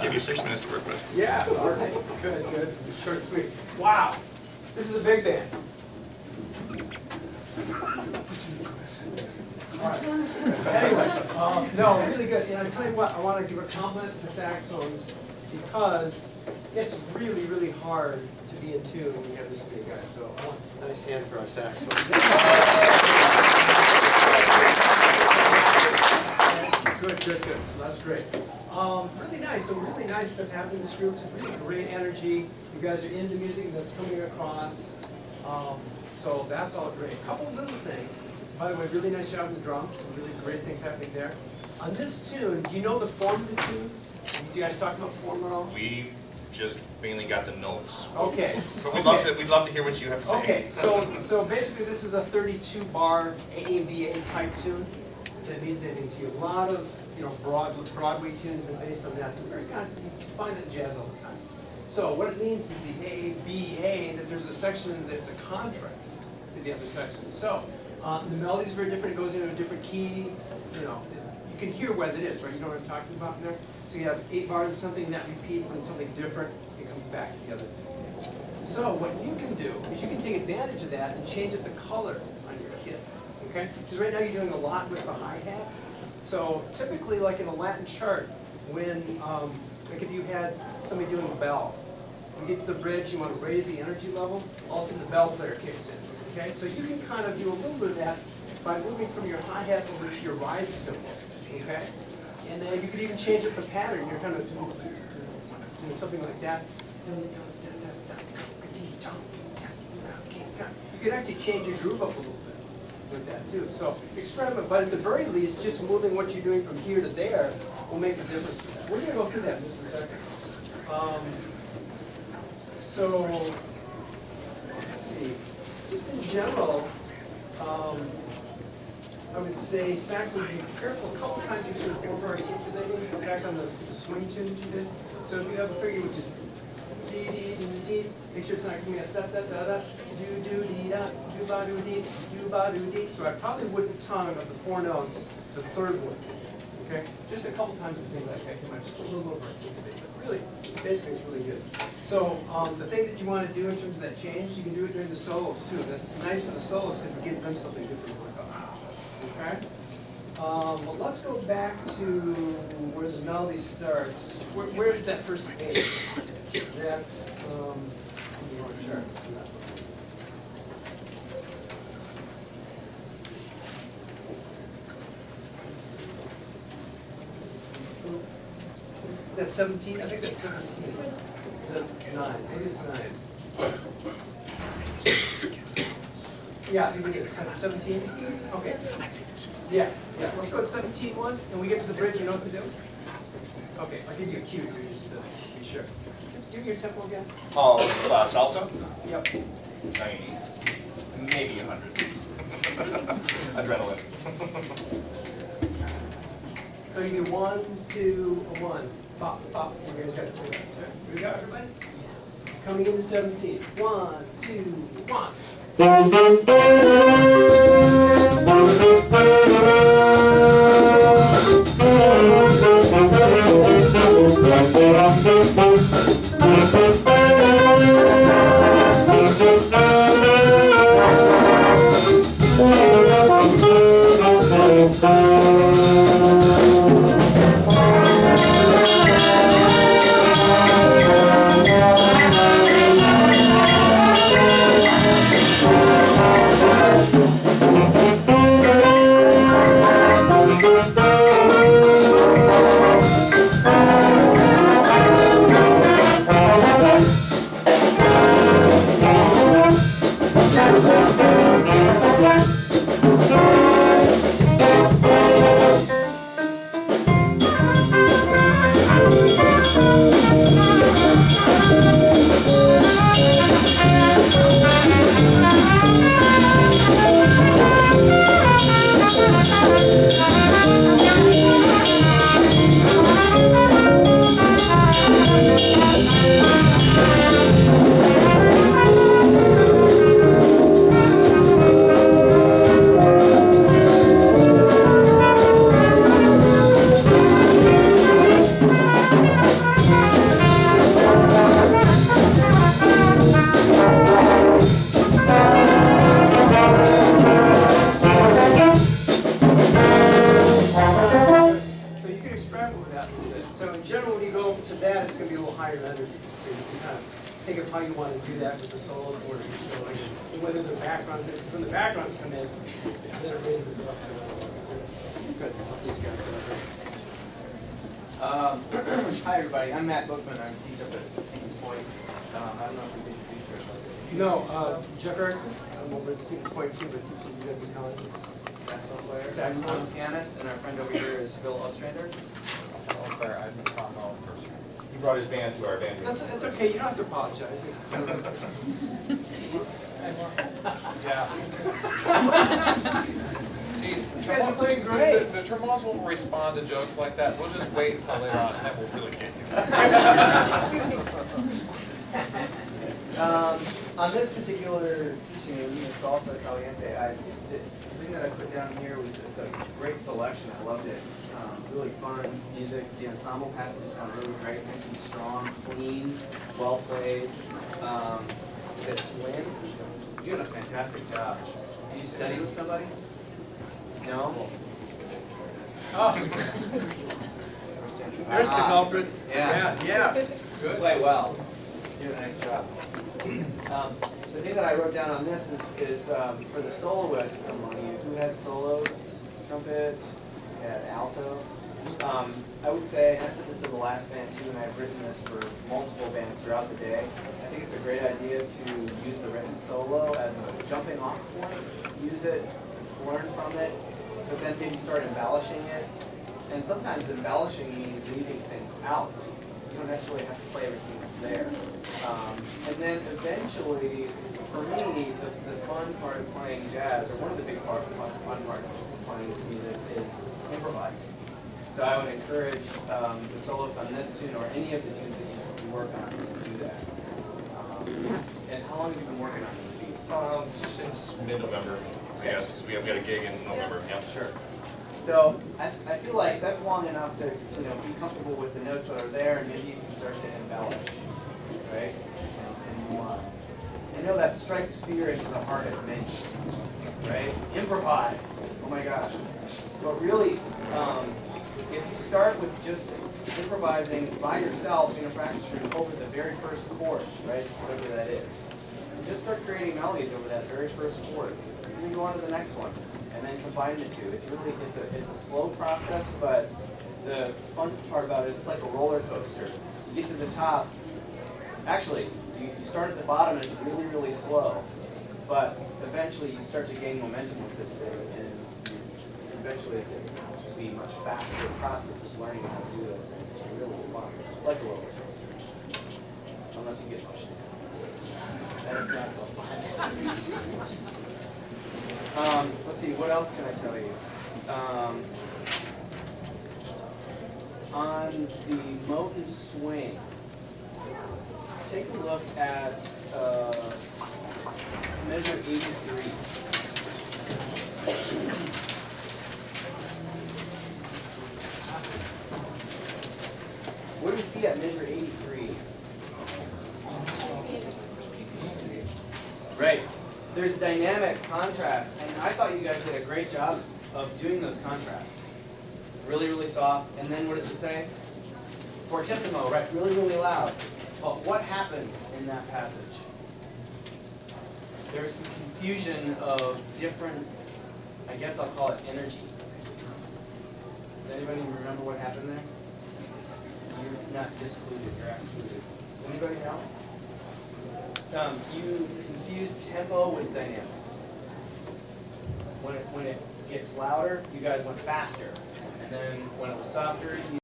Give you 6 minutes to work with. Yeah, all right, good, good, short and sweet. Wow, this is a big band. All right. Anyway, no, really good. And I tell you what, I want to give a compliment to saxophones because it's really, really hard to be in tune when you have this many guys. So I want a nice hand for our saxophones. Good, good, good. So that's great. Really nice. Some really nice stuff happening in this group. Some really great energy. You guys are into music that's coming across. So that's all great. A couple of little things. By the way, really nice job on the drums. Some really great things happening there. On this tune, do you know the form of the tune? Do you guys talk about form at all? We just mainly got the notes. Okay. But we'd love to hear what you have to say. Okay. So basically, this is a 32-bar AABA type tune. If that means anything to you. A lot of Broadway tunes have been based on that. So very kind. You find that in jazz all the time. So what it means is the AABA that there's a section that's a contrast to the other sections. So the melody is very different. It goes into different keys. You can hear what it is, right? You know what I'm talking about there? So you have 8 bars of something that repeats and something different. It comes back together. So what you can do is you can take advantage of that and change up the color on your kit. Okay? Because right now you're doing a lot with the hi-hat. So typically, like in a Latin chart, when like if you had somebody doing a bell, you get to the bridge, you want to raise the energy level, all of a sudden the bell player kicks in. Okay? So you can kind of do a little bit of that by moving from your hi-hat over to your rise symbol. Okay? And then you could even change up the pattern. You're kind of doing something like that. You could actually change your groove up a little bit with that too. So experiment, but at the very least, just moving what you're doing from here to there will make a difference. We're going to go through that in just a second. So let's see. Just in general, I would say saxophone, be careful. A couple times you sort of over-articulating, back on the swing tunes you did. So if you have a figure which is dee-dee-dee-dee, make sure it's not coming out da-da-da-da, do-do-dee-da, do-ba-do-dee, do-ba-do-dee. So I probably wouldn't tongue of the 4 notes, the third one. Okay? Just a couple times with things like that, come out just a little over-articulating. But really, basically it's really good. So the thing that you want to do in terms of that change, you can do it during the solos too. That's nice for the solos because it gives them something different to work on. Okay? Well, let's go back to where the melody starts. Where's that first page? Is that, sure. Is that 17? I think that's 17. Is that 9? Maybe it's 9. Yeah, I think it's 17. Okay. Yeah. Let's go to 17 once, and we get to the bridge. You know what to do? Okay, I'll give you a cue too, just to be sure. Give me your tempo again. Oh, salsa? Yep. Maybe 100. Adrenaline. So you do 1, 2, 1. Pop, pop. You guys got it. Here we go, everybody. Coming into 17. 1, 2, 1. happy with that a little bit. So in general, when you go to that, it's gonna be a little higher energy. So you can kind of think of how you want to do that with the solos or and whether the backgrounds, because when the backgrounds come in, then it raises it up to a little bit. Good. Hi everybody, I'm Matt Bookman. I teach up at Stevens Point. I don't know if we've introduced ourselves. No, Jeff Erickson. I'm over at Stevens Point too, but teaching UW College. Saxophone player. Saxophone. I'm a pianist, and our friend over here is Phil Ostrander. Hello, Claire. I'm the trombone person. He brought his band to our band meeting. That's okay. You don't have to apologize. Yeah. See, You guys are playing great. the trombones won't respond to jokes like that. We'll just wait until later on, and then we'll really get to On this particular tune, the Salsa Caliente, the thing that I put down here was it's a great selection. I loved it. Really fun music. The ensemble passages sound really great, nice and strong, clean, well played. Lynn, you're doing a fantastic job. Do you study with somebody? No? Oh. There's the culprit. Yeah. Good. Play well. Doing a nice job. The thing that I wrote down on this is for the soloists among you, who had solos, trumpet, had alto. I would say, and I said this to the last band too, and I've written this for multiple bands throughout the day, I think it's a great idea to use the written solo as a jumping off point. Use it, learn from it, but then maybe start embellishing it. And sometimes embellishing means leaving things out. You don't necessarily have to play everything that's there. And then eventually, for me, the fun part of playing jazz, or one of the big fun parts of playing this music, is improvising. So I would encourage the solos on this tune, or any of the tunes that you work on, to do that. And how long have you been working on this piece? Since mid-November, I guess, because we got a gig in November. Yeah. Sure. So I feel like that's long enough to be comfortable with the notes that are there, and maybe you can start to embellish, right? And I know that strikes fear into the heart of many, right? Improvise. Oh my gosh. But really, if you start with just improvising by yourself in a practice room over the very first chord, right, whatever that is, and just start creating melodies over that very first chord, and then go on to the next one, and then combine the two. It's really it's a slow process, but the fun part about it is it's like a roller coaster. You get to the top. Actually, you start at the bottom and it's really, really slow, but eventually you start to gain momentum with this thing, and eventually it gets to be a much faster process of learning how to do this, and it's really fun, like a roller coaster. Unless you get pushed to this. Then it's not so fun. Let's see, what else can I tell you? On the Moten swing, take a look at measure 83. What do we see at measure 83? Right. There's dynamic contrast, and I thought you guys did a great job of doing those contrasts. Really, really soft, and then what does it say? Fortissimo, right? Really, really loud. But what happened in that passage? There's some confusion of different, I guess I'll call it energy. Does anybody remember what happened there? You're not discluded, you're excluded. Anybody know? You confused tempo with dynamics. When it gets louder, you guys went faster. And then when it was softer, you